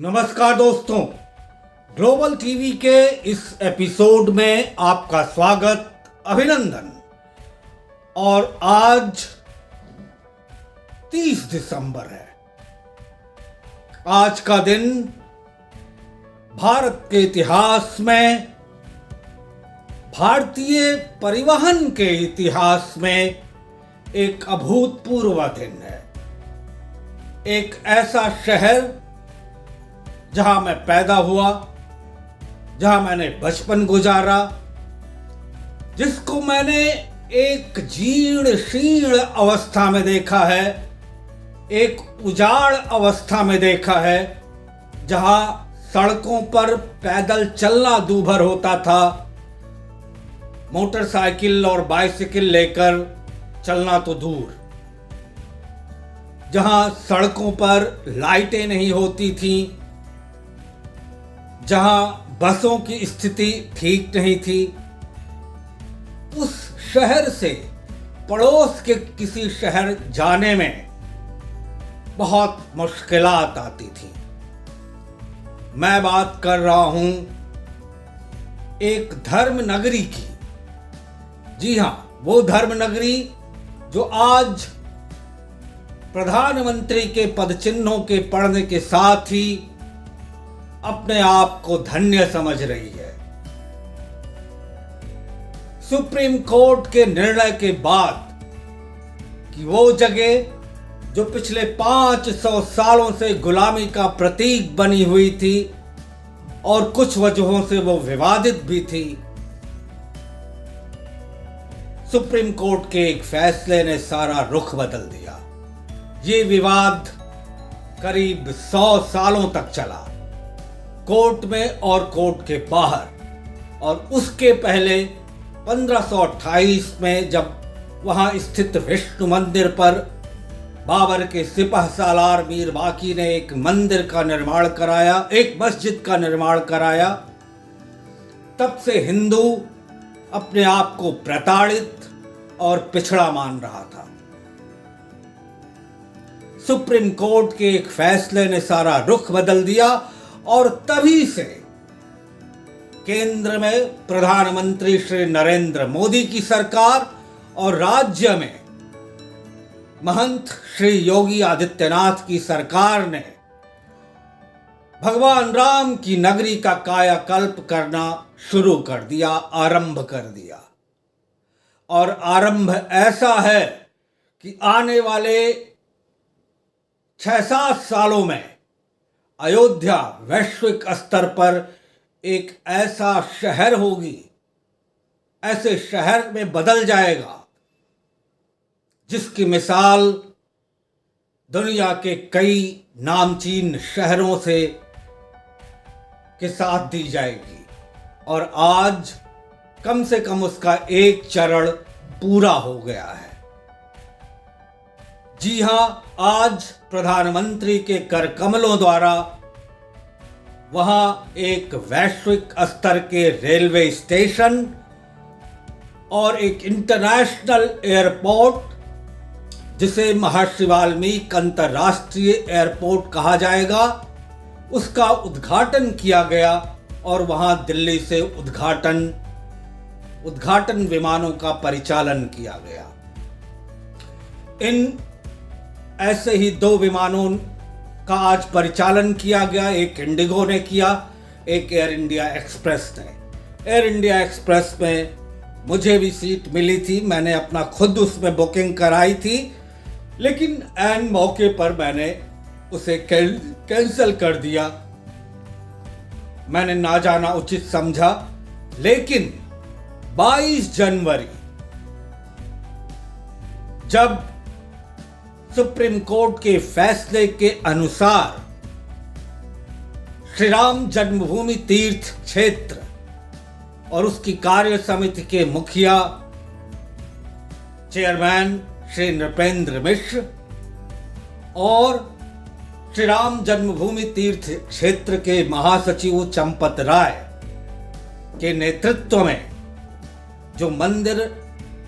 नमस्कार दोस्तों, global TV के इस एपिसोड में आपका स्वागत, अभिनंदन। और आज 30 दिसंबर है। आज का दिन भारत के इतिहास में, भारतीय परिवहन के इतिहास में एक अभूतपूर्व दिन है। एक ऐसा शहर जहां मैं पैदा हुआ, जहां मैंने बचपन गुजारा, जिसको मैंने एक जीर्ण शीर्ण अवस्था में देखा है, एक उजाड़ अवस्था में देखा है, जहां सड़कों पर पैदल चलना दूभर होता था, मोटरसाइकिल और बाइसिकल लेकर चलना तो दूर, जहां सड़कों पर लाइटें नहीं होती थीं, जहां बसों की स्थिति ठीक नहीं थी। उस शहर से पड़ोस के किसी शहर जाने में बहुत मुश्किलात आती थी। मैं बात कर रहा हूं एक धर्म नगरी की। जी हां, वो धर्म नगरी जो आज प्रधानमंत्री के पदचिन्हों के पढ़ने के साथ ही अपने आप को धन्य समझ रही है। सुप्रीम कोर्ट के निर्णय के बाद कि वो जगह जो पिछले 500 सालों से गुलामी का प्रतीक बनी हुई थी और कुछ वजहों से वो विवादित भी थी, सुप्रीम कोर्ट के एक फैसले ने सारा रुख बदल दिया। ये विवाद करीब 100 सालों तक चला, कोर्ट में और कोर्ट के बाहर। और उसके पहले 1528 में जब वहां स्थित विष्णु मंदिर पर बाबर के सिपह सालार मीर बाकी ने एक मंदिर का निर्माण कराया, एक मस्जिद का निर्माण कराया, तब से हिंदू अपने आप को प्रताड़ित और पिछड़ा मान रहा था। सुप्रीम कोर्ट के एक फैसले ने सारा रुख बदल दिया और तभी से केंद्र में प्रधानमंत्री श्री नरेंद्र मोदी की सरकार और राज्य में महंत श्री योगी आदित्यनाथ की सरकार ने भगवान राम की नगरी का कायाकल्प करना शुरू कर दिया, आरंभ कर दिया। और आरंभ ऐसा है कि आने वाले 6-7 सालों में अयोध्या वैश्विक स्तर पर एक ऐसा शहर होगी, ऐसे शहर में बदल जाएगा जिसकी मिसाल दुनिया के कई नामचीन शहरों के साथ दी जाएगी। और आज कम से कम उसका एक चरण पूरा हो गया है। जी हां, आज प्रधानमंत्री के कर कमलों द्वारा वहां एक वैश्विक स्तर के रेलवे स्टेशन और एक इंटरनेशनल एयरपोर्ट, जिसे महर्षि वाल्मीकि अंतर्राष्ट्रीय एयरपोर्ट कहा जाएगा, उसका उद्घाटन किया गया। और वहां दिल्ली से उद्घाटन विमानों का परिचालन किया गया। इन ऐसे ही 2 विमानों का आज परिचालन किया गया। एक इंडिगो ने किया, एक एयर इंडिया एक्सप्रेस ने। एयर इंडिया एक्सप्रेस में मुझे भी सीट मिली थी, मैंने अपना खुद उसमें बुकिंग कराई थी, लेकिन ऐन मौके पर मैंने उसे कैंसिल कर दिया। मैंने ना जाना उचित समझा। लेकिन 22 जनवरी जब सुप्रीम कोर्ट के फैसले के अनुसार श्री राम जन्मभूमि तीर्थ क्षेत्र और उसकी कार्य समिति के मुखिया चेयरमैन श्री नृपेंद्र मिश्र और श्री राम जन्मभूमि तीर्थ क्षेत्र के महासचिव चंपत राय के नेतृत्व में जो मंदिर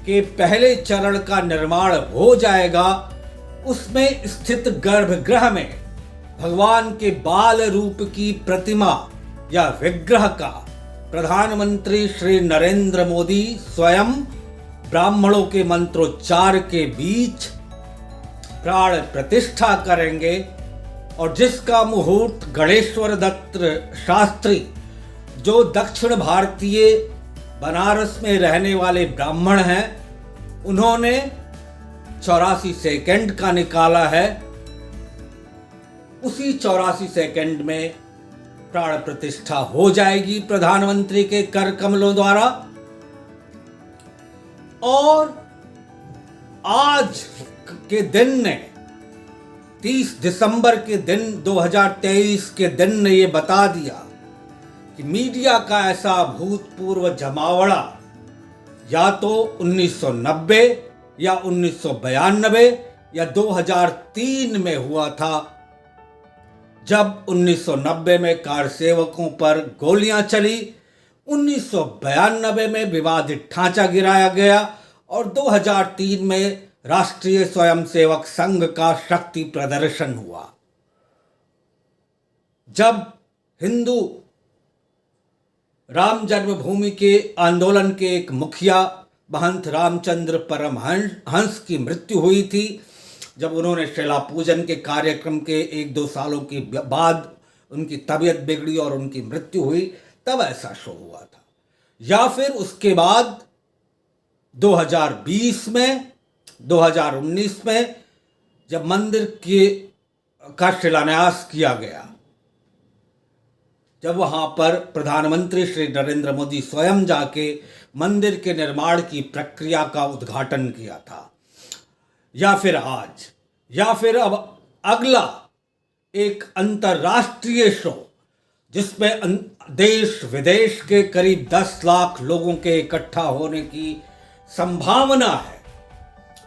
के पहले चरण का निर्माण हो जाएगा, उसमें स्थित गर्भगृह में भगवान के बाल रूप की प्रतिमा या विग्रह का प्रधानमंत्री श्री नरेंद्र मोदी स्वयं ब्राह्मणों के मंत्रोच्चार के बीच प्राण प्रतिष्ठा करेंगे और जिसका मुहूर्त गणेश्वर दत्त शास्त्री जो दक्षिण भारतीय बनारस में रहने वाले ब्राह्मण हैं, उन्होंने 84 सेकंड का निकाला है। उसी 84 सेकंड में प्राण प्रतिष्ठा हो जाएगी प्रधानमंत्री के कर कमलों द्वारा। और आज के दिन ने 30 दिसंबर के दिन 2023 के दिन ने यह बता दिया कि मीडिया का ऐसा भूतपूर्व जमावड़ा या तो 1990 या 1992 या 2003 में हुआ था, जब 1990 में कार सेवकों पर गोलियां चली, 1992 में विवादित ढांचा गिराया गया और 2003 में राष्ट्रीय स्वयंसेवक संघ का शक्ति प्रदर्शन हुआ। जब हिंदू राम जन्मभूमि के आंदोलन के एक मुखिया महंत रामचंद्र परमहंस की मृत्यु हुई थी, जब उन्होंने शिला पूजन के कार्यक्रम के 1-2 सालों के बाद उनकी तबीयत बिगड़ी और उनकी मृत्यु हुई, तब ऐसा शो हुआ था। या फिर उसके बाद 2020 में 2019 में जब मंदिर का शिलान्यास किया गया, जब वहां पर प्रधानमंत्री श्री नरेंद्र मोदी स्वयं जाके मंदिर के निर्माण की प्रक्रिया का उद्घाटन किया था, या फिर आज, या फिर अब अगला एक अंतर्राष्ट्रीय शो जिसमें देश विदेश के करीब 10 लाख लोगों के इकट्ठा होने की संभावना है,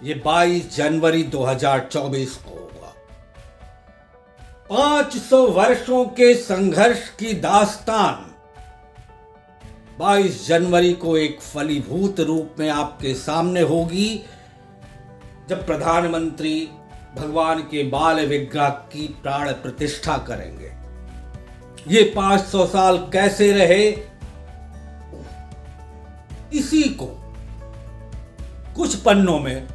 ये 22 जनवरी 2024 को होगा। 500 वर्षों के संघर्ष की दास्तान 22 जनवरी को एक फलीभूत रूप में आपके सामने होगी, जब प्रधानमंत्री भगवान के बाल विग्रह की प्राण प्रतिष्ठा करेंगे। ये 500 साल कैसे रहे, इसी को कुछ पन्नों में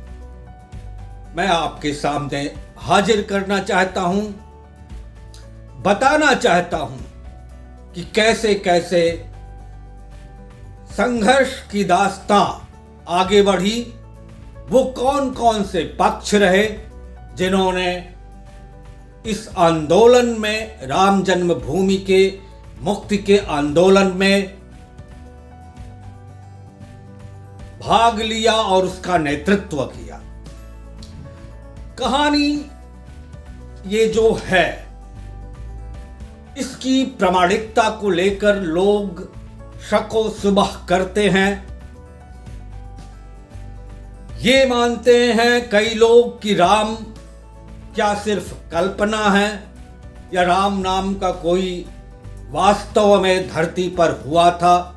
मैं आपके सामने हाजिर करना चाहता हूं, बताना चाहता हूं कि कैसे कैसे संघर्ष की दास्तां आगे बढ़ी, वो कौन कौन से पक्ष रहे जिन्होंने इस आंदोलन में, राम जन्मभूमि के मुक्ति के आंदोलन में भाग लिया और उसका नेतृत्व किया। कहानी ये जो है, इसकी प्रामाणिकता को लेकर लोग शको सुबह करते हैं। ये मानते हैं कई लोग कि राम क्या सिर्फ कल्पना है या राम नाम का कोई वास्तव में धरती पर हुआ था।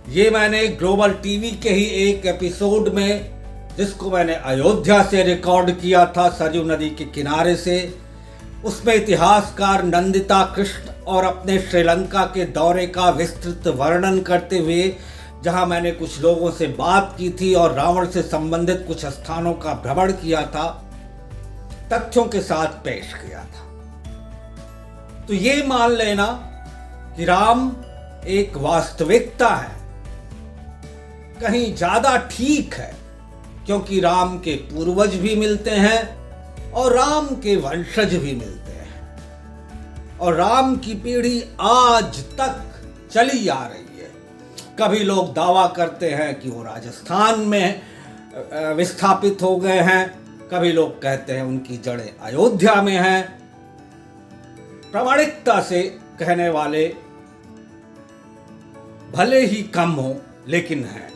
ये मैंने ग्लोबल टीवी के ही एक एपिसोड में, जिसको मैंने अयोध्या से रिकॉर्ड किया था, सरयू नदी के किनारे से, उसमें इतिहासकार नंदिता कृष्ण और अपने श्रीलंका के दौरे का विस्तृत वर्णन करते हुए, जहां मैंने कुछ लोगों से बात की थी और रावण से संबंधित कुछ स्थानों का भ्रमण किया था, तथ्यों के साथ पेश किया था। तो ये मान लेना कि राम एक वास्तविकता है कहीं ज्यादा ठीक है, क्योंकि राम के पूर्वज भी मिलते हैं और राम के वंशज भी मिलते हैं और राम की पीढ़ी आज तक चली आ रही है। कभी लोग दावा करते हैं कि वो राजस्थान में विस्थापित हो गए हैं, कभी लोग कहते हैं उनकी जड़ें अयोध्या में हैं। प्रामाणिकता से कहने वाले भले ही कम हो, लेकिन हैं।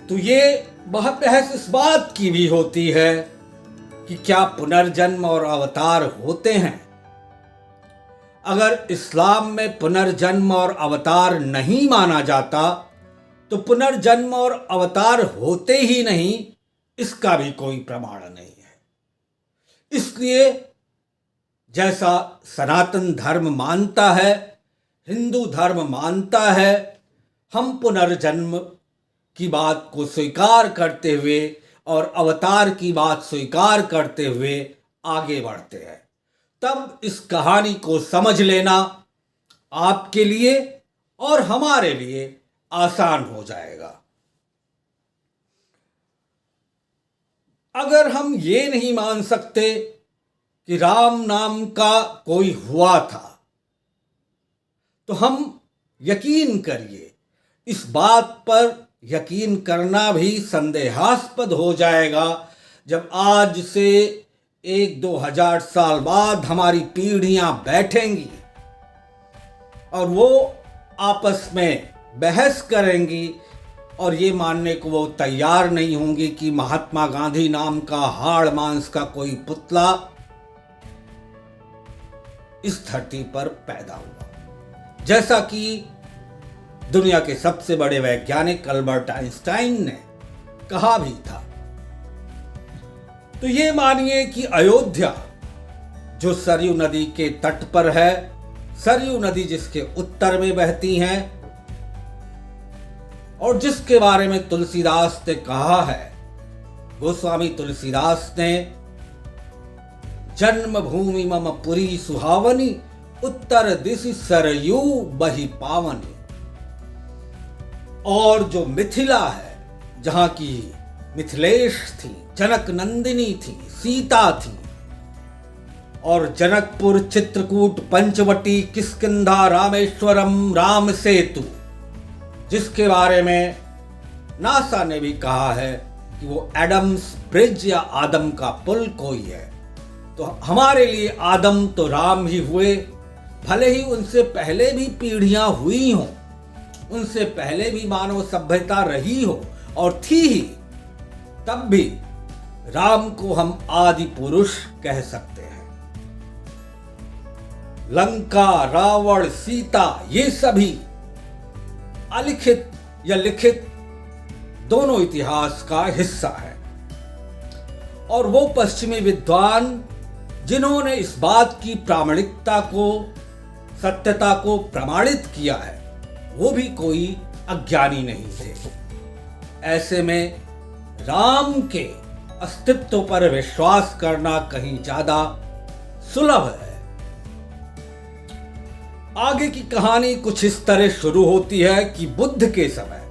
तो ये बहस इस बात की भी होती है कि क्या पुनर्जन्म और अवतार होते हैं। अगर इस्लाम में पुनर्जन्म और अवतार नहीं माना जाता तो पुनर्जन्म और अवतार होते ही नहीं, इसका भी कोई प्रमाण नहीं है। इसलिए जैसा सनातन धर्म मानता है, हिंदू धर्म मानता है, हम पुनर्जन्म की बात को स्वीकार करते हुए और अवतार की बात स्वीकार करते हुए आगे बढ़ते हैं, तब इस कहानी को समझ लेना आपके लिए और हमारे लिए आसान हो जाएगा। अगर हम ये नहीं मान सकते कि राम नाम का कोई हुआ था, तो हम यकीन करिए इस बात पर यकीन करना भी संदेहास्पद हो जाएगा जब आज से 1-2 हजार साल बाद हमारी पीढ़ियां बैठेंगी और वो आपस में बहस करेंगी और ये मानने को वो तैयार नहीं होंगी कि महात्मा गांधी नाम का हाड़ मांस का कोई पुतला इस धरती पर पैदा हुआ, जैसा कि दुनिया के सबसे बड़े वैज्ञानिक अल्बर्ट आइंस्टाइन ने कहा भी था। तो ये मानिए कि अयोध्या जो सरयू नदी के तट पर है, सरयू नदी जिसके उत्तर में बहती हैं और जिसके बारे में तुलसीदास ने कहा है, गोस्वामी तुलसीदास ने, जन्मभूमि मम पुरी सुहावनी, उत्तर दिशि सरयू बही पावनी। और जो मिथिला है, जहां की मिथिलेश थी, जनक नंदिनी थी, सीता थी, और जनकपुर, चित्रकूट, पंचवटी, किष्किंधा, रामेश्वरम, राम सेतु, जिसके बारे में नासा ने भी कहा है कि वो एडम्स ब्रिज या आदम का पुल कोई है। तो हमारे लिए आदम तो राम ही हुए, भले ही उनसे पहले भी पीढ़ियां हुई हों, उनसे पहले भी मानव सभ्यता रही हो और थी ही, तब भी राम को हम आदि पुरुष कह सकते हैं। लंका, रावण, सीता, ये सभी अलिखित या लिखित दोनों इतिहास का हिस्सा है। और वो पश्चिमी विद्वान जिन्होंने इस बात की प्रामाणिकता को, सत्यता को प्रमाणित किया है, वो भी कोई अज्ञानी नहीं थे। ऐसे में राम के अस्तित्व पर विश्वास करना कहीं ज्यादा सुलभ है। आगे की कहानी कुछ इस तरह शुरू होती है कि बुद्ध के समय,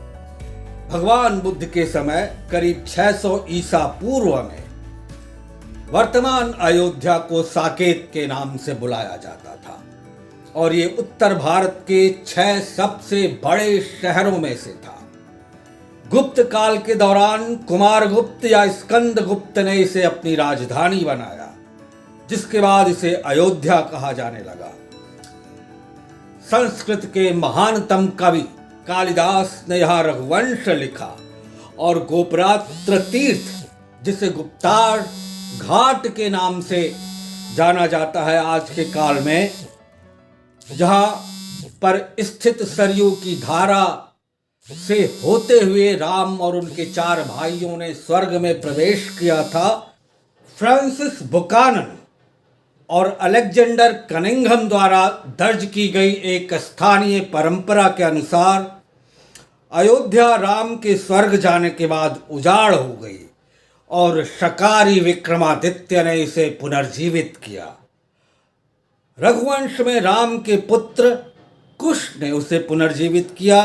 भगवान बुद्ध के समय करीब 600 ईसा पूर्व में वर्तमान अयोध्या को साकेत के नाम से बुलाया जाता था और ये उत्तर भारत के 6 सबसे बड़े शहरों में से था। गुप्त काल के दौरान कुमारगुप्त या स्कंदगुप्त ने इसे अपनी राजधानी बनाया, जिसके बाद इसे अयोध्या कहा जाने लगा। संस्कृत के महानतम कवि कालिदास ने यहां रघुवंश लिखा और गोपरात्र तीर्थ, जिसे गुप्तार घाट के नाम से जाना जाता है आज के काल में, जहां पर स्थित सरयू की धारा से होते हुए राम और उनके 4 भाइयों ने स्वर्ग में प्रवेश किया था, फ्रांसिस बुकानन और अलेक्जेंडर कनिंघम द्वारा दर्ज की गई एक स्थानीय परंपरा के अनुसार अयोध्या राम के स्वर्ग जाने के बाद उजाड़ हो गई और शकारी विक्रमादित्य ने इसे पुनर्जीवित किया। रघुवंश में राम के पुत्र कुश ने उसे पुनर्जीवित किया।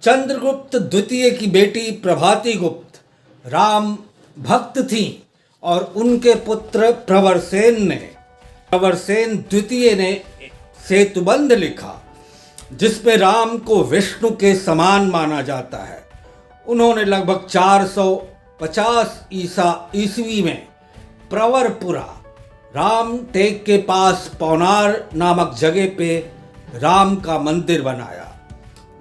चंद्रगुप्त द्वितीय की बेटी प्रभाती गुप्त राम भक्त थी और उनके पुत्र प्रवरसेन द्वितीय ने सेतुबंध लिखा, जिसमें राम को विष्णु के समान माना जाता है। उन्होंने लगभग 450 ईस्वी में प्रवरपुरा, राम टेक के पास पौनार नामक जगह पे राम का मंदिर बनाया।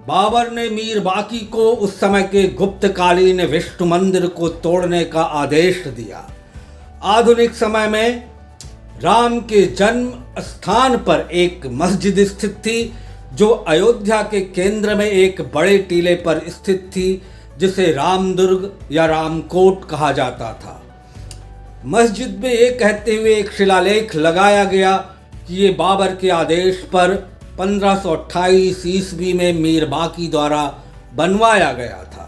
बाबर ने मीर बाकी को उस समय के गुप्तकालीन विष्णु मंदिर को तोड़ने का आदेश दिया। आधुनिक समय में राम के जन्म स्थान पर एक मस्जिद स्थित थी, जो अयोध्या के केंद्र में एक बड़े टीले पर स्थित थी, जिसे रामदुर्ग या रामकोट कहा जाता था। मस्जिद में ये कहते हुए एक शिलालेख लगाया गया कि ये बाबर के आदेश पर 1528 ईस्वी में मीर बाकी द्वारा बनवाया गया था।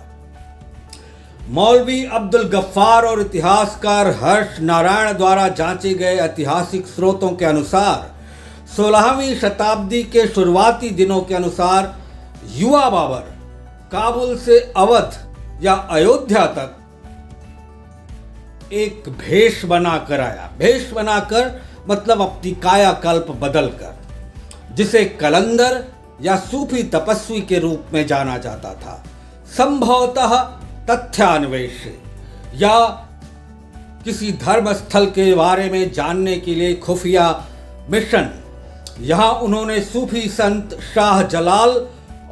मौलवी अब्दुल गफ्फार और इतिहासकार हर्ष नारायण द्वारा जांचे गए ऐतिहासिक स्रोतों के अनुसार 16वीं शताब्दी के शुरुआती दिनों के अनुसार युवा बाबर काबुल से अवध या अयोध्या तक एक भेष बनाकर आया। भेष बनाकर मतलब अपनी कायाकल्प बदलकर, जिसे कलंदर या सूफी तपस्वी के रूप में जाना जाता था। संभवतः तथ्यान्वेष या किसी धर्म स्थल के बारे में जानने के लिए खुफिया मिशन। यहाँ उन्होंने सूफी संत शाह जलाल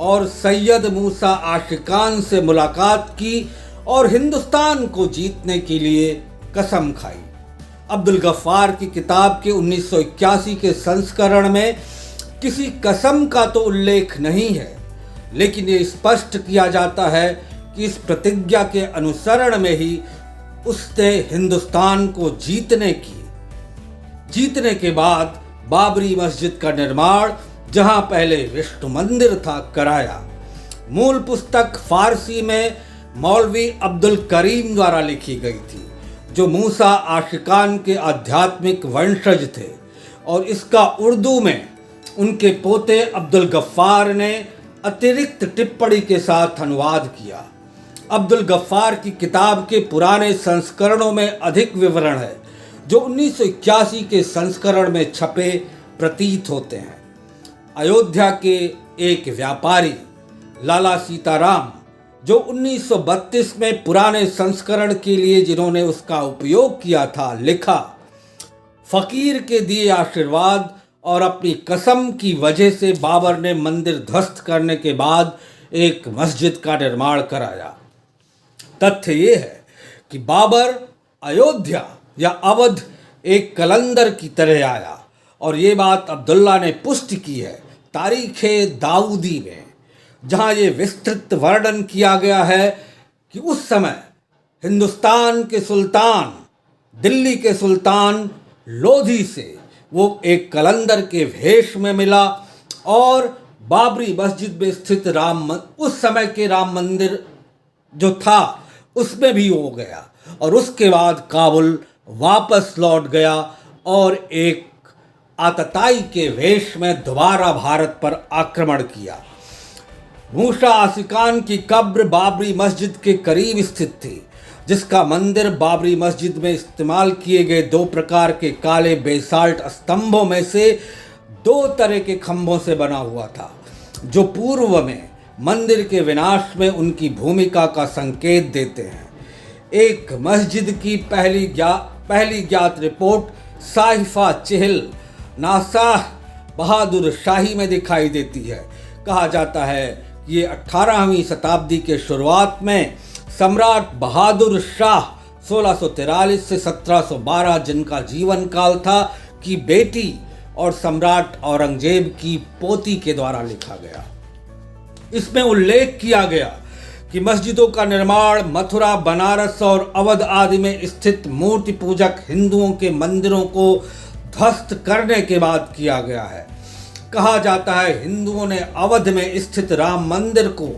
और सैयद मूसा आशिकान से मुलाकात की और हिंदुस्तान को जीतने के लिए कसम खाई। अब्दुल गफ्फार की किताब के 1981 के संस्करण में किसी कसम का तो उल्लेख नहीं है, लेकिन ये स्पष्ट किया जाता है कि इस प्रतिज्ञा के अनुसरण में ही उसने हिंदुस्तान को जीतने के बाद बाबरी मस्जिद का निर्माण, जहां पहले विष्णु मंदिर था, कराया। मूल पुस्तक फारसी में मौलवी अब्दुल करीम द्वारा लिखी गई थी, जो मूसा आशिकान के आध्यात्मिक वंशज थे, और इसका उर्दू में उनके पोते अब्दुल गफ्फार ने अतिरिक्त टिप्पणी के साथ अनुवाद किया। अब्दुल गफ्फार की किताब के पुराने संस्करणों में अधिक विवरण है, जो 1981 के संस्करण में छपे प्रतीत होते हैं। अयोध्या के एक व्यापारी लाला सीताराम, जो 1932 में पुराने संस्करण के लिए जिन्होंने उसका उपयोग किया था, लिखा, फकीर के दिए आशीर्वाद और अपनी कसम की वजह से बाबर ने मंदिर ध्वस्त करने के बाद एक मस्जिद का निर्माण कराया। तथ्य ये है कि बाबर अयोध्या या अवध एक कलंदर की तरह आया, और ये बात अब्दुल्ला ने पुष्टि की है तारीख़े दाऊदी में, जहाँ ये विस्तृत वर्णन किया गया है कि उस समय हिंदुस्तान के सुल्तान, दिल्ली के सुल्तान लोधी से वो एक कलंदर के भेष में मिला और बाबरी मस्जिद में स्थित उस समय के राम मंदिर जो था उसमें भी हो गया, और उसके बाद काबुल वापस लौट गया और एक आतताई के वेश में दोबारा भारत पर आक्रमण किया। मूसा आशिकान की कब्र बाबरी मस्जिद के करीब स्थित थी, जिसका मंदिर बाबरी मस्जिद में इस्तेमाल किए गए 2 प्रकार के काले बेसाल्ट स्तंभों में से 2 तरह के खंभों से बना हुआ था, जो पूर्व में मंदिर के विनाश में उनकी भूमिका का संकेत देते हैं। एक मस्जिद की पहली ज्ञात रिपोर्ट साहिफा चहल नासाह बहादुर शाही में दिखाई देती है। कहा जाता है कि ये 18वीं शताब्दी के शुरुआत में सम्राट बहादुर शाह 1643 से 1712, जिनका जीवन काल था, की बेटी और सम्राट औरंगजेब की पोती के द्वारा लिखा गया। इसमें उल्लेख किया गया कि मस्जिदों का निर्माण मथुरा, बनारस और अवध आदि में स्थित मूर्ति पूजक हिंदुओं के मंदिरों को ध्वस्त करने के बाद किया गया है। कहा जाता है हिंदुओं ने अवध में स्थित राम मंदिर को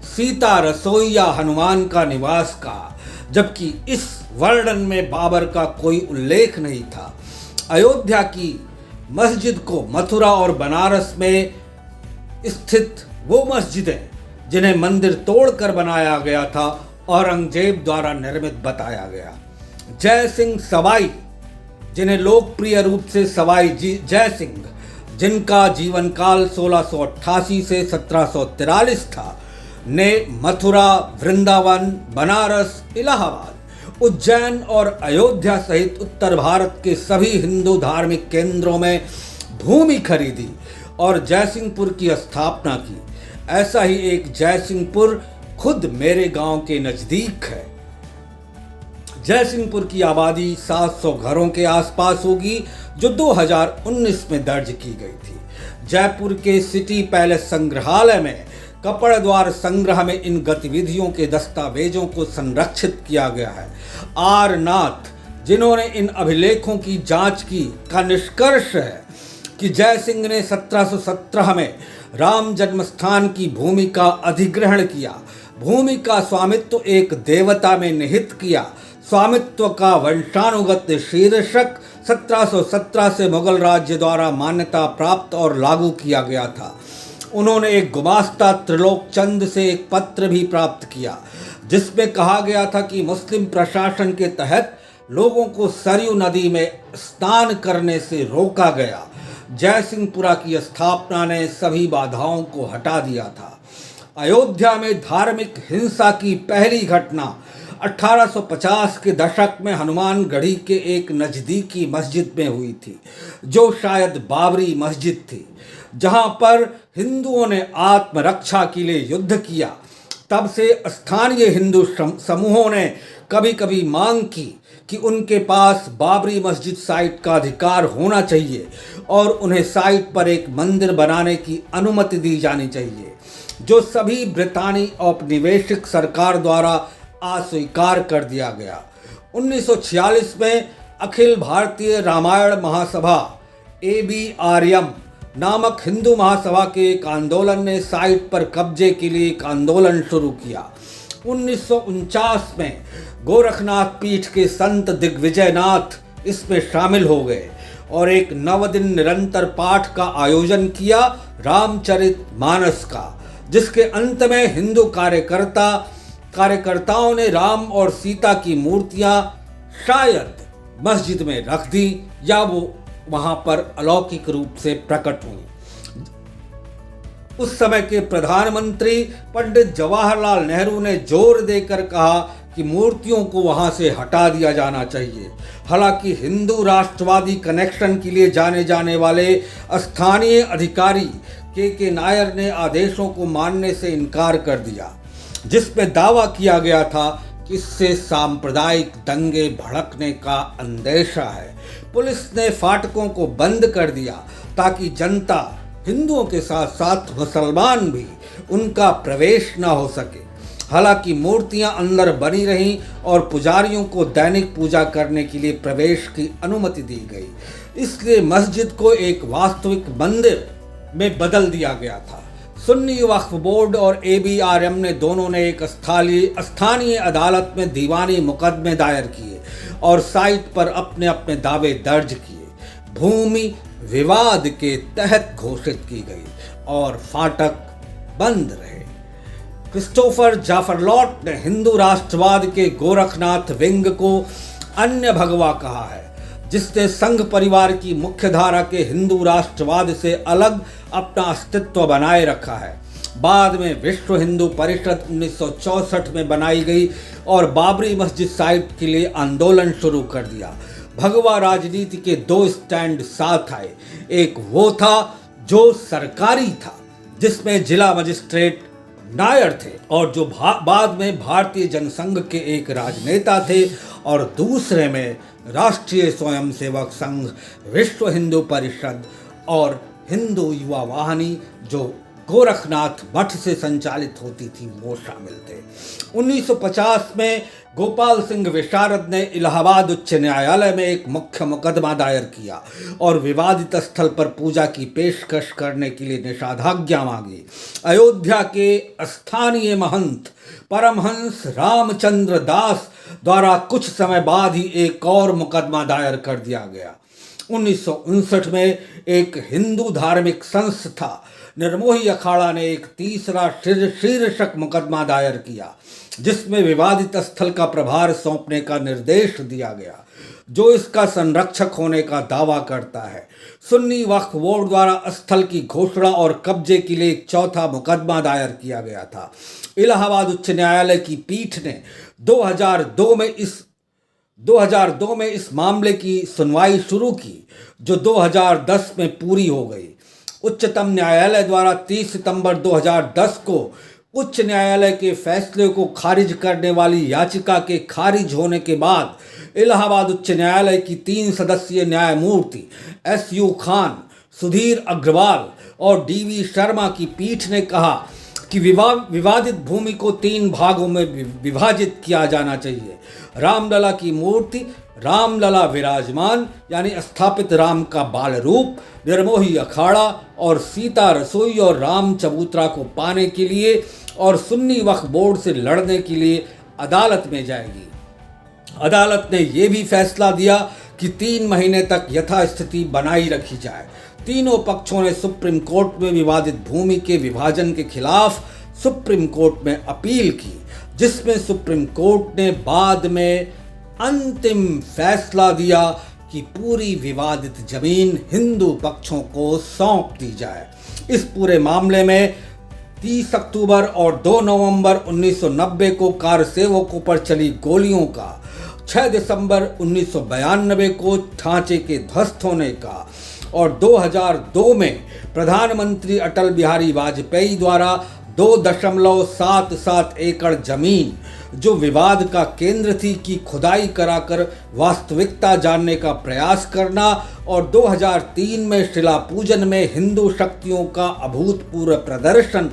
सीता रसोई या हनुमान का निवास कहा, जबकि इस वर्णन में बाबर का कोई उल्लेख नहीं था। अयोध्या की मस्जिद को मथुरा और बनारस में स्थित वो मस्जिदें जिन्हें मंदिर तोड़कर बनाया गया था, औरंगजेब द्वारा निर्मित बताया गया। जय सिंह सवाई, जिन्हें लोकप्रिय रूप से सवाई जय सिंह, जिनका जीवन काल 1688 से 1743 था, ने मथुरा, वृंदावन, बनारस, इलाहाबाद, उज्जैन और अयोध्या सहित उत्तर भारत के सभी हिंदू धार्मिक केंद्रों में भूमि खरीदी और जयसिंहपुर की स्थापना की। ऐसा ही एक जयसिंहपुर खुद मेरे गांव के नजदीक है। जयसिंहपुर की आबादी 700 घरों के आसपास होगी, जो 2019 में दर्ज की गई थी। जयपुर के सिटी पैलेस संग्रहालय में कपड़ द्वार संग्रह में इन गतिविधियों के दस्तावेजों को संरक्षित किया गया है। आर नाथ जिन्होंने इन अभिलेखों की जांच की का निष्कर्ष है कि जय सिंह ने 1717 में राम जन्मस्थान की भूमि का अधिग्रहण किया, भूमि का स्वामित्व एक देवता में निहित किया, स्वामित्व का वंशानुगत शीर्षक 1717 से मुगल राज्य द्वारा मान्यता प्राप्त और लागू किया गया था। उन्होंने एक गुमास्ता त्रिलोक चंद से एक पत्र भी प्राप्त किया जिसमें कहा गया था कि मुस्लिम प्रशासन के तहत लोगों को सरयू नदी में स्नान करने से रोका गया। जयसिंहपुरा की स्थापना ने सभी बाधाओं को हटा दिया था। अयोध्या में धार्मिक हिंसा की पहली घटना 1850 के दशक में हनुमानगढ़ी के एक नज़दीकी मस्जिद में हुई थी, जो शायद बाबरी मस्जिद थी, जहां पर हिंदुओं ने आत्मरक्षा के लिए युद्ध किया। तब से स्थानीय हिंदू समूहों ने कभी कभी मांग की कि उनके पास बाबरी मस्जिद साइट का अधिकार होना चाहिए और उन्हें साइट पर एक मंदिर बनाने की अनुमति दी जानी चाहिए, जो सभी ब्रितानी औपनिवेशिक सरकार द्वारा अस्वीकार कर दिया गया। 1946 में अखिल भारतीय रामायण महासभा ABRM नामक हिंदू महासभा के एक आंदोलन ने साइट पर कब्जे के लिए एक आंदोलन शुरू किया। 1949 में गोरखनाथ पीठ के संत दिग्विजयनाथ इसमें शामिल हो गए और एक 9 दिन निरंतर पाठ का आयोजन किया, रामचरितमानस का, जिसके अंत में हिंदू कार्यकर्ताओं ने राम और सीता की मूर्तियां शायद मस्जिद में रख दी या वो वहां पर अलौकिक रूप से प्रकट हुई। उस समय के प्रधानमंत्री पंडित जवाहरलाल नेहरू ने जोर देकर कहा कि मूर्तियों को वहां से हटा दिया जाना चाहिए। हालांकि हिंदू राष्ट्रवादी कनेक्शन के लिए जाने जाने वाले स्थानीय अधिकारी के नायर ने आदेशों को मानने से इनकार कर दिया, जिसमें दावा किया गया था कि इससे सांप्रदायिक दंगे भड़कने का अंदेशा है। पुलिस ने फाटकों को बंद कर दिया ताकि जनता, हिंदुओं के साथ साथ मुसलमान भी, उनका प्रवेश न हो सके। हालांकि मूर्तियां अंदर बनी रहीं और पुजारियों को दैनिक पूजा करने के लिए प्रवेश की अनुमति दी गई, इसलिए मस्जिद को एक वास्तविक मंदिर में बदल दिया गया था। सुन्नी वक्फ बोर्ड और ABRM ने दोनों ने एक स्थानीय अदालत में दीवानी मुकदमे दायर किए और साइट पर अपने अपने दावे दर्ज किए। भूमि विवाद के तहत घोषित की गई और फाटक बंद रहे। क्रिस्टोफर जाफरलॉट ने हिंदू राष्ट्रवाद के गोरखनाथ विंग को अन्य भगवा कहा है, जिसने संघ परिवार की मुख्यधारा के हिंदू राष्ट्रवाद से अलग अपना अस्तित्व बनाए रखा है। बाद में विश्व हिंदू परिषद 1964 में बनाई गई और बाबरी मस्जिद साइट के लिए आंदोलन शुरू कर दिया। भगवा राजनीति के 2 स्टैंड साथ आए। एक वो था जो सरकारी था, जिसमें जिला मजिस्ट्रेट नायर थे और जो बाद में भारतीय जनसंघ के एक राजनेता थे, और दूसरे में राष्ट्रीय स्वयंसेवक संघ, विश्व हिंदू परिषद और हिंदू युवा वाहिनी, जो गोरखनाथ मठ से संचालित होती थी, वो शामिल थे। 1950 में गोपाल सिंह विशारद ने इलाहाबाद उच्च न्यायालय में एक मुख्य मुकदमा दायर किया और विवादित स्थल पर पूजा की पेशकश करने के लिए निषेधाज्ञा मांगी। अयोध्या के स्थानीय महंत परमहंस रामचंद्र दास द्वारा कुछ समय बाद ही एक और मुकदमा दायर कर दिया गया। 1959 में एक हिंदू धार्मिक संस्था निर्मोही अखाड़ा ने एक तीसरा शीर्षक मुकदमा दायर किया, जिसमें विवादित स्थल का प्रभार सौंपने का निर्देश दिया गया, जो इसका संरक्षक होने का दावा करता है। सुन्नी वक्फ बोर्ड द्वारा स्थल की घोषणा और कब्जे के लिए एक चौथा मुकदमा दायर किया गया था। इलाहाबाद उच्च न्यायालय की पीठ ने 2002 में इस मामले की सुनवाई शुरू की, जो 2010 में पूरी हो गई। उच्चतम न्यायालय द्वारा 30 सितंबर 2010 को उच्च न्यायालय के फैसले को खारिज करने वाली याचिका के खारिज होने के बाद इलाहाबाद उच्च न्यायालय की 3 सदस्यीय न्यायमूर्ति SU खान, सुधीर अग्रवाल और DV शर्मा की पीठ ने कहा कि विवादित भूमि को 3 भागों में विभाजित किया जाना चाहिए। रामलला की मूर्ति, रामलला विराजमान यानी स्थापित राम का बाल रूप, निर्मोही अखाड़ा और सीता रसोई और राम चबूतरा को पाने के लिए और सुन्नी वक्फ बोर्ड से लड़ने के लिए अदालत में जाएगी। अदालत ने यह भी फैसला दिया कि 3 महीने तक यथास्थिति बनाई रखी जाए। तीनों पक्षों ने सुप्रीम कोर्ट में विवादित भूमि के विभाजन के खिलाफ सुप्रीम कोर्ट में अपील की, जिसमें सुप्रीम कोर्ट ने बाद में अंतिम फैसला दिया कि पूरी विवादित जमीन हिंदू पक्षों को सौंप दी जाए। इस पूरे मामले में 30 अक्टूबर और 2 नवंबर 1990 को कार सेवकों पर चली गोलियों का, 6 दिसंबर 1992 को ढांचे के ध्वस्त होने का और 2002 में प्रधानमंत्री अटल बिहारी वाजपेयी द्वारा 2.77 एकड़ जमीन जो विवाद का केंद्र थी की खुदाई कराकर वास्तविकता जानने का प्रयास करना और 2003 में शिला पूजन में हिंदू शक्तियों का अभूतपूर्व प्रदर्शन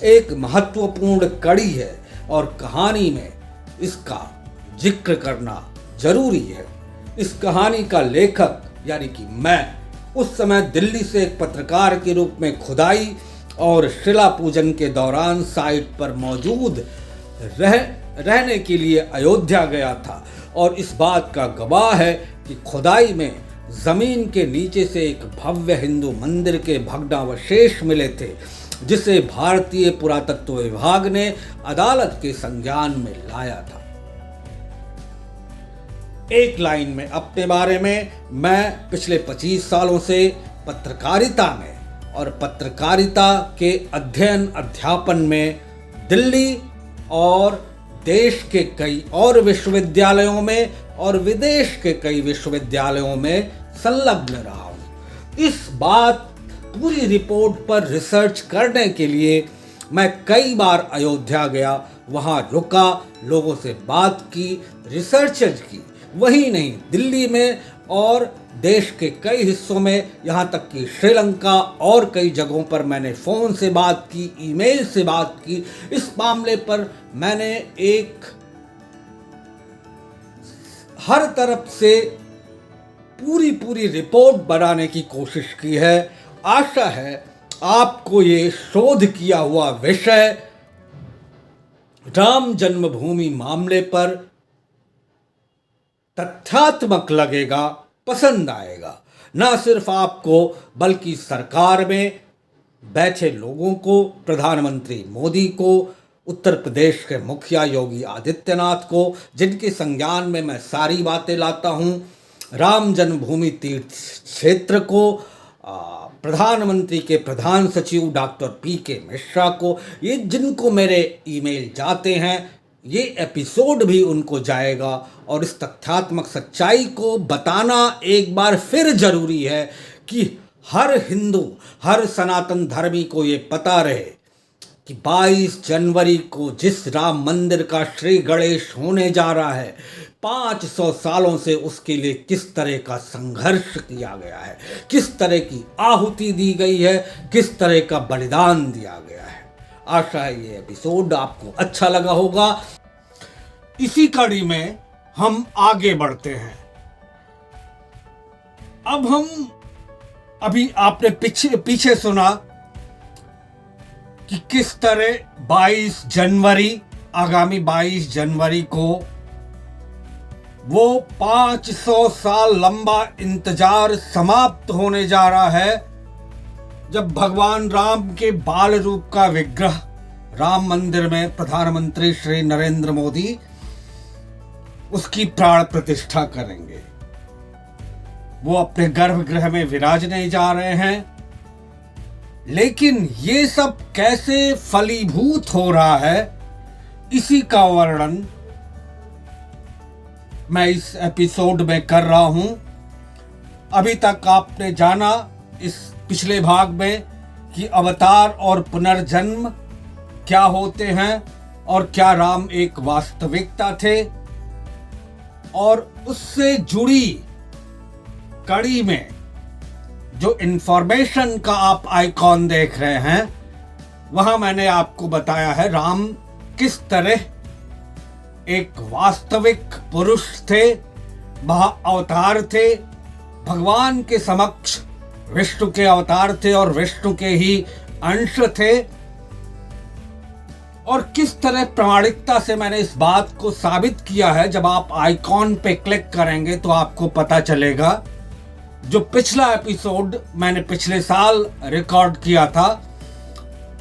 एक महत्वपूर्ण कड़ी है और कहानी में इसका जिक्र करना जरूरी है। इस कहानी का लेखक यानी कि मैं उस समय दिल्ली से एक पत्रकार के रूप में खुदाई और शिला पूजन के दौरान साइट पर मौजूद रहने के लिए अयोध्या गया था और इस बात का गवाह है कि खुदाई में जमीन के नीचे से एक भव्य हिंदू मंदिर के भग्नावशेष मिले थे, जिसे भारतीय पुरातत्व विभाग ने अदालत के संज्ञान में लाया था। एक लाइन में अपने बारे में, मैं पिछले 25 सालों से पत्रकारिता में और पत्रकारिता के अध्ययन अध्यापन में दिल्ली और देश के कई और विश्वविद्यालयों में और विदेश के कई विश्वविद्यालयों में संलग्न रहा हूं। इस बात पूरी रिपोर्ट पर रिसर्च करने के लिए मैं कई बार अयोध्या गया, वहां रुका, लोगों से बात की, रिसर्चेज की। वही नहीं, दिल्ली में और देश के कई हिस्सों में, यहाँ तक कि श्रीलंका और कई जगहों पर मैंने फ़ोन से बात की, ईमेल से बात की। इस मामले पर मैंने एक हर तरफ से पूरी रिपोर्ट बनाने की कोशिश की है। आशा है आपको ये शोध किया हुआ विषय राम जन्मभूमि मामले पर तथ्यात्मक लगेगा, पसंद आएगा। न सिर्फ आपको बल्कि सरकार में बैठे लोगों को, प्रधानमंत्री मोदी को, उत्तर प्रदेश के मुखिया योगी आदित्यनाथ को, जिनके संज्ञान में मैं सारी बातें लाता हूं, राम जन्मभूमि तीर्थ क्षेत्र को, प्रधानमंत्री के प्रधान सचिव डॉक्टर पी.के. मिश्रा को, ये जिनको मेरे ईमेल जाते हैं, ये एपिसोड भी उनको जाएगा। और इस तथ्यात्मक सच्चाई को बताना एक बार फिर जरूरी है कि हर हिंदू, हर सनातन धर्मी को ये पता रहे कि 22 जनवरी को जिस राम मंदिर का श्री गणेश होने जा रहा है, 500 सालों से उसके लिए किस तरह का संघर्ष किया गया है, किस तरह की आहुति दी गई है, किस तरह का बलिदान दिया गया है। आशा है ये एपिसोड आपको अच्छा लगा होगा। इसी कड़ी में हम आगे बढ़ते हैं। अब हम अभी आपने पीछे सुना कि किस तरह 22 जनवरी, आगामी 22 जनवरी को वो 500 साल लंबा इंतजार समाप्त होने जा रहा है, जब भगवान राम के बाल रूप का विग्रह राम मंदिर में प्रधानमंत्री श्री नरेंद्र मोदी उसकी प्राण प्रतिष्ठा करेंगे। वो अपने गर्भगृह में विराजने जा रहे हैं। लेकिन ये सब कैसे फलीभूत हो रहा है, इसी का वर्णन मैं इस एपिसोड में कर रहा हूं। अभी तक आपने जाना इस पिछले भाग में कि अवतार और पुनर्जन्म क्या होते हैं और क्या राम एक वास्तविकता थे, और उससे जुड़ी कड़ी में जो इंफॉर्मेशन का आप आइकॉन देख रहे हैं, वहां मैंने आपको बताया है राम किस तरह एक वास्तविक पुरुष थे, महा अवतार थे, भगवान के समक्ष विष्णु के अवतार थे और विष्णु के ही अंश थे। और किस तरह प्रामाणिकता से मैंने इस बात को साबित किया है, जब आप आइकॉन पे क्लिक करेंगे तो आपको पता चलेगा। जो पिछला एपिसोड मैंने पिछले साल रिकॉर्ड किया था,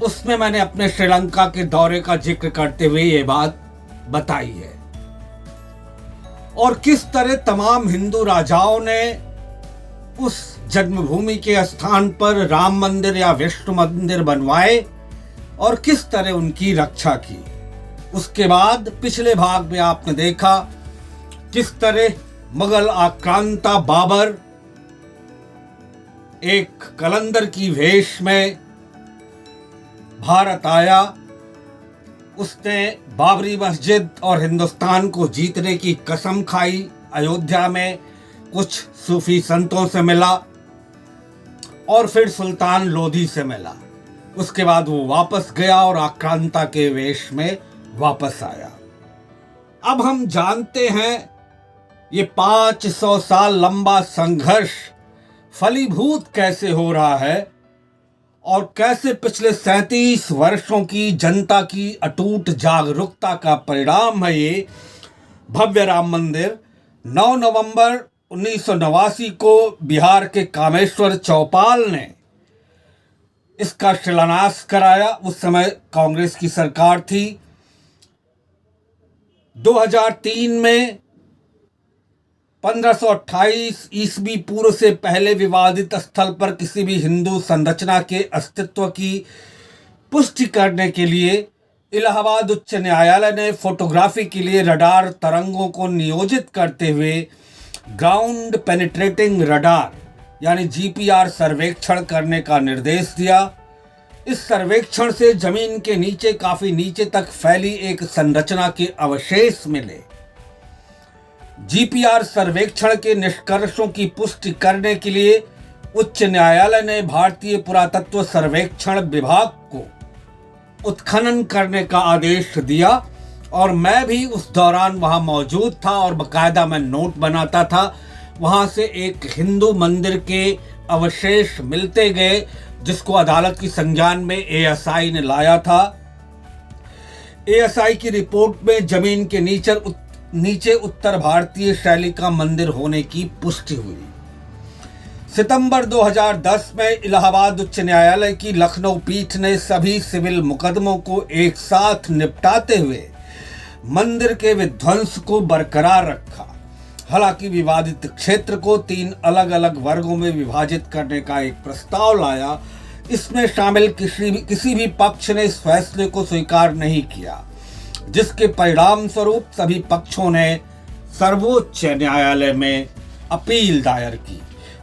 उसमें मैंने अपने श्रीलंका के दौरे का जिक्र करते हुए ये बात बताई है। और किस तरह तमाम हिंदू राजाओं ने उस जन्मभूमि के स्थान पर राम मंदिर या विष्णु मंदिर बनवाए और किस तरह उनकी रक्षा की। उसके बाद पिछले भाग में आपने देखा किस तरह मुगल आक्रांता बाबर एक कलंदर की वेश में भारत आया। उसने बाबरी मस्जिद और हिंदुस्तान को जीतने की कसम खाई। अयोध्या में कुछ सूफी संतों से मिला और फिर सुल्तान लोधी से मिला। उसके बाद वो वापस गया और आक्रांता के वेश में वापस आया। अब हम जानते हैं ये 500 साल लंबा संघर्ष फलीभूत कैसे हो रहा है और कैसे पिछले 37 वर्षों की जनता की अटूट जागरूकता का परिणाम है ये भव्य राम मंदिर। 9 नवंबर 1989 को बिहार के कामेश्वर चौपाल ने इसका शिलान्यास कराया। उस समय कांग्रेस की सरकार थी। 2003 में 1528 ईस्वी पूर्व से पहले विवादित स्थल पर किसी भी हिंदू संरचना के अस्तित्व की पुष्टि करने के लिए इलाहाबाद उच्च न्यायालय ने फोटोग्राफी के लिए रडार तरंगों को नियोजित करते हुए ग्राउंड पेनिट्रेटिंग रडार यानी जीपीआर सर्वेक्षण करने का निर्देश दिया। इस सर्वेक्षण से जमीन के नीचे काफी नीचे तक फैली एक संरचना के अवशेष मिले। जीपीआर सर्वेक्षण के निष्कर्षों की पुष्टि करने के लिए उच्च न्यायालय ने भारतीय पुरातत्व सर्वेक्षण विभाग को उत्खनन करने का आदेश दिया और मैं भी उस दौरान वहां मौजूद था और बकायदा मैं नोट बनाता था। वहां से एक हिंदू मंदिर के अवशेष मिलते गए जिसको अदालत की संज्ञान में एएसआई ने लाया था। एएसआई की रिपोर्ट में जमीन के नीचे उत्तर भारतीय शैली का मंदिर होने की पुष्टि हुई। सितंबर 2010 में इलाहाबाद उच्च न्यायालय की लखनऊ पीठ ने सभी सिविल मुकदमों को एक साथ निपटाते हुए मंदिर के विध्वंस को बरकरार रखा। हालांकि विवादित क्षेत्र को 3 अलग अलग वर्गों में विभाजित करने का एक प्रस्ताव लाया। इसमें शामिल किसी भी पक्ष ने इस फैसले को स्वीकार नहीं किया, जिसके परिणाम स्वरूप सभी पक्षों ने सर्वोच्च न्यायालय में अपील दायर की।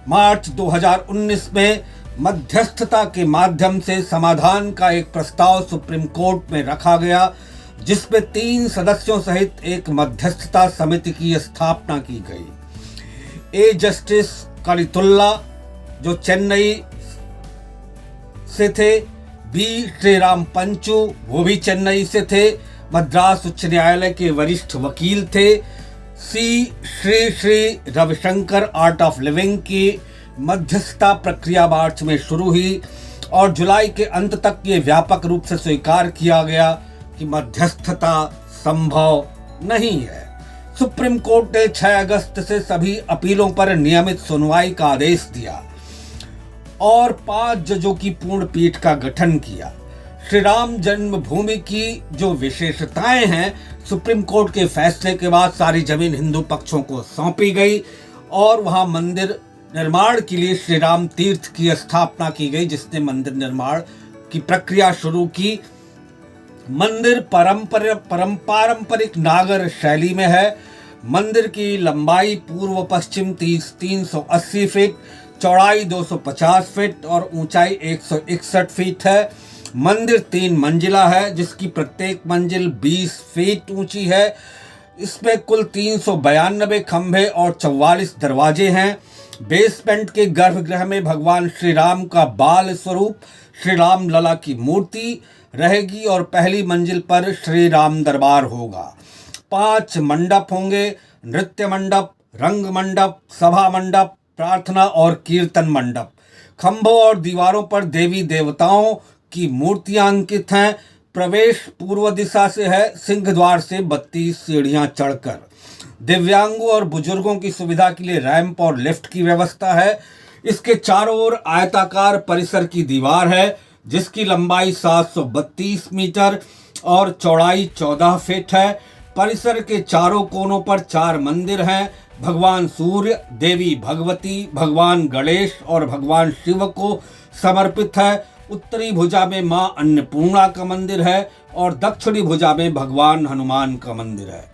मार्च 2019 में मध्यस्थता के माध्यम से समाधान का एक प्रस्ताव सुप्रीम कोर्ट में रखा गया, जिसमें 3 सदस्यों सहित एक मध्यस्थता समिति की स्थापना की गई। ए जस्टिस कलितुल्ला जो चेन्नई से थे, बी श्रीराम पंचू वो भी चेन्नई से थे, मद्रास उच्च न्यायालय के वरिष्ठ वकील थे, सी Shri Ravishankar Art of Living की मध्यस्थता प्रक्रिया मार्च में शुरू हुई और जुलाई के अंत तक ये व्यापक रूप से स्वीकार किया गया कि मध्यस्थता संभव नहीं है। सुप्रीम कोर्ट ने 6 अगस्त से सभी अपीलों पर नियमित सुनवाई का आदेश दिया और 5 जजों की पूर्ण पीठ का गठन किया। श्री राम जन्मभूमि की जो विशेषताएं हैं, सुप्रीम कोर्ट के फैसले के बाद सारी जमीन हिंदू पक्षों को सौंपी गई और वहां मंदिर निर्माण के लिए श्री राम तीर्थ की स्थापना की गई, जिसने मंदिर निर्माण की प्रक्रिया शुरू की। मंदिर पारंपरिक नागर शैली में है। मंदिर की लंबाई पूर्व पश्चिम 380 फीट, चौड़ाई 250 फीट और ऊंचाई 161 फीट है। मंदिर 3 मंजिला है, जिसकी प्रत्येक मंजिल 20 फीट ऊंची है। इसमें कुल 392 खंभे और 44 दरवाजे हैं। बेसमेंट के गर्भगृह में भगवान श्री राम का बाल स्वरूप श्री राम लला की मूर्ति, रहेगी और पहली मंजिल पर श्री राम दरबार होगा। 5 मंडप होंगे, नृत्य मंडप, रंग मंडप, सभा मंडप, प्रार्थना और कीर्तन मंडप। खंभों और दीवारों पर देवी देवताओं की मूर्तियां अंकित हैं। प्रवेश पूर्व दिशा से है, सिंह द्वार से 32 सीढ़ियां चढ़कर। दिव्यांगों और बुजुर्गों की सुविधा के लिए रैंप और लिफ्ट की व्यवस्था है। इसके चारों ओर आयताकार परिसर की दीवार है, जिसकी लंबाई 732 मीटर और चौड़ाई 14 फीट है। परिसर के चारों कोनों पर 4 मंदिर हैं। भगवान सूर्य, देवी भगवती, भगवान गणेश और भगवान शिव को समर्पित है। उत्तरी भुजा में मां अन्नपूर्णा का मंदिर है और दक्षिणी भुजा में भगवान हनुमान का मंदिर है।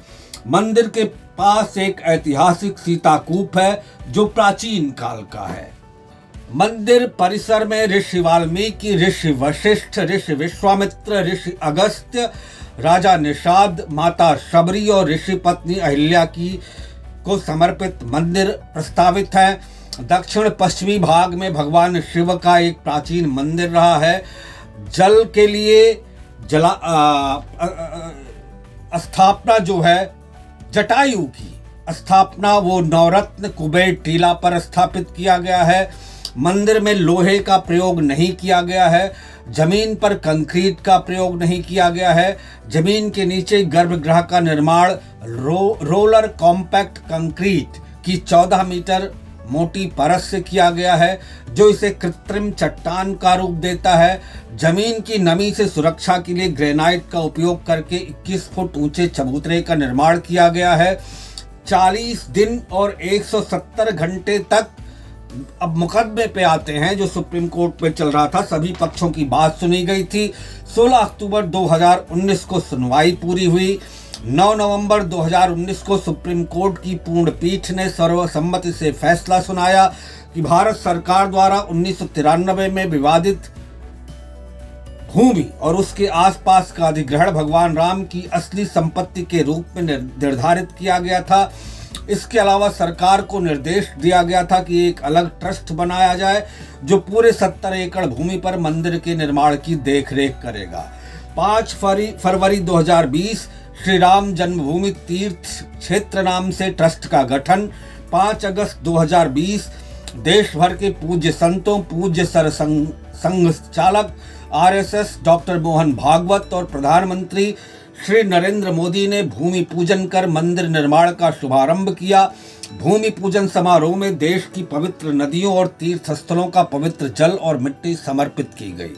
मंदिर के पास एक ऐतिहासिक सीताकूप है, जो प्राचीन काल का है। मंदिर परिसर में ऋषि वाल्मीकि, ऋषि वशिष्ठ, ऋषि विश्वामित्र, ऋषि अगस्त्य, राजा निषाद, माता शबरी और ऋषि पत्नी अहिल्या को समर्पित मंदिर प्रस्तावित है। दक्षिण पश्चिमी भाग में भगवान शिव का एक प्राचीन मंदिर रहा है। जल के लिए स्थापना जो है, जटायु की स्थापना वो नवरत्न कुबेर टीला पर स्थापित किया गया है। मंदिर में लोहे का प्रयोग नहीं किया गया है। जमीन पर कंक्रीट का प्रयोग नहीं किया गया है। जमीन के नीचे गर्भगृह का निर्माण रोलर कॉम्पैक्ट कंक्रीट की 14 मीटर मोटी परत से किया गया है, जो इसे कृत्रिम चट्टान का रूप देता है। जमीन की नमी से सुरक्षा के लिए ग्रेनाइट का उपयोग करके 21 फुट ऊंचे चबूतरे का निर्माण किया गया है। 40 दिन और 170 घंटे तक, अब मुकदमे पे आते हैं जो सुप्रीम कोर्ट में चल रहा था, सभी पक्षों की बात सुनी गई थी। 16 अक्टूबर 2019 को सुनवाई पूरी हुई। 9 नवंबर 2019 को सुप्रीम कोर्ट की पूर्ण पीठ ने सर्वसम्मति से फैसला सुनाया कि भारत सरकार द्वारा 1993 में विवादित भूमि और उसके आसपास का अधिग्रहण भगवान राम की असली संपत्ति के रूप में निर्धारित किया गया था। इसके अलावा सरकार को निर्देश दिया गया था कि एक अलग ट्रस्ट बनाया जाए, जो पूरे 70 एकड़ भूमि पर मंदिर के निर्माण की देखरेख करेगा। 5 फरवरी 2020 श्री राम जन्मभूमि तीर्थ क्षेत्र नाम से ट्रस्ट का गठन। 5 अगस्त 2020 देश भर के पूज्य संतों, पूज्य संघ चालक RSS डॉक्टर मोहन भागवत और प्रधानमंत्री श्री नरेंद्र मोदी ने भूमि पूजन कर मंदिर निर्माण का शुभारंभ किया। भूमि पूजन समारोह में देश की पवित्र नदियों और तीर्थ स्थलों का पवित्र जल और मिट्टी समर्पित की गई।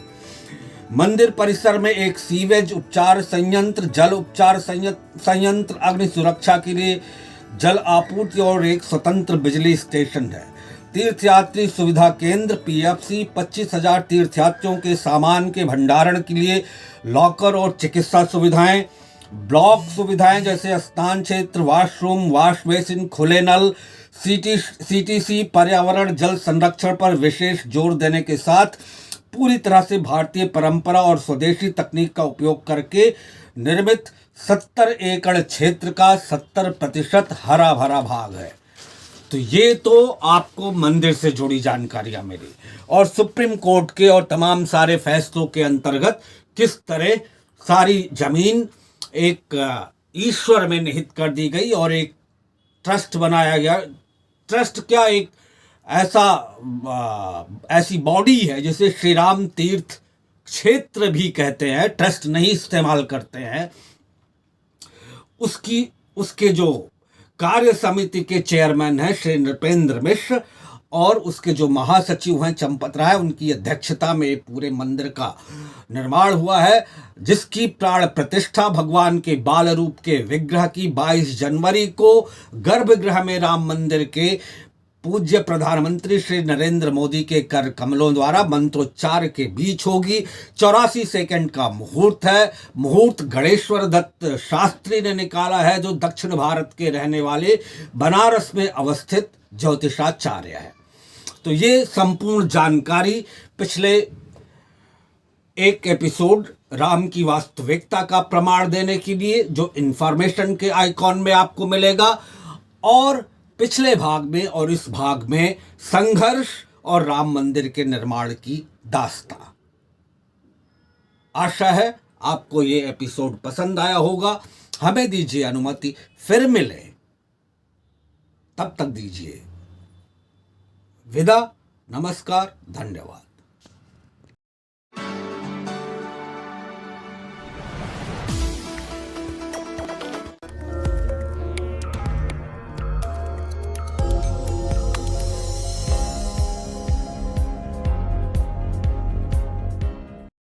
मंदिर परिसर में एक सीवेज उपचार संयंत्र, जल उपचार संयंत्र, अग्नि सुरक्षा के लिए जल आपूर्ति और एक स्वतंत्र बिजली स्टेशन है। तीर्थयात्री सुविधा केंद्र PFC 25,000 तीर्थयात्रियों के सामान के भंडारण के लिए लॉकर और चिकित्सा सुविधाएं, ब्लॉक सुविधाएं जैसे स्नान क्षेत्र, वॉशरूम, वॉश बेसिन, खुले नल, CTC पर्यावरण जल संरक्षण पर विशेष जोर देने के साथ पूरी तरह से भारतीय परंपरा और स्वदेशी तकनीक का उपयोग करके निर्मित 70 एकड़ क्षेत्र का 70% हरा भरा भाग है। तो ये तो आपको मंदिर से जुड़ी जानकारियां मिली और सुप्रीम कोर्ट के और तमाम सारे फैसलों के अंतर्गत किस तरह सारी जमीन एक ईश्वर में निहित कर दी गई और एक ट्रस्ट बनाया गया। ट्रस्ट क्या, एक ऐसी बॉडी है जिसे श्री राम तीर्थ क्षेत्र भी कहते हैं, ट्रस्ट नहीं इस्तेमाल करते हैं। उसके जो कार्य समिति के चेयरमैन हैं श्री नृपेंद्र मिश्र और उसके जो महासचिव हैं चंपत राय, उनकी अध्यक्षता में पूरे मंदिर का निर्माण हुआ है, जिसकी प्राण प्रतिष्ठा भगवान के बाल रूप के विग्रह की 22 जनवरी को गर्भगृह में राम मंदिर के पूज्य प्रधानमंत्री श्री नरेंद्र मोदी के कर कमलों द्वारा मंत्रोच्चार के बीच होगी। 84 सेकंड का मुहूर्त है। मुहूर्त गणेश्वर दत्त शास्त्री ने निकाला है, जो दक्षिण भारत के रहने वाले बनारस में अवस्थित ज्योतिषाचार्य है। तो ये संपूर्ण जानकारी पिछले एक एपिसोड राम की वास्तविकता का प्रमाण देने के लिए जो इंफॉर्मेशन के आइकॉन में आपको मिलेगा, और पिछले भाग में और इस भाग में संघर्ष और राम मंदिर के निर्माण की दास्तां। आशा है आपको ये एपिसोड पसंद आया होगा। हमें दीजिए अनुमति, फिर मिले, तब तक दीजिए विदा। नमस्कार, धन्यवाद।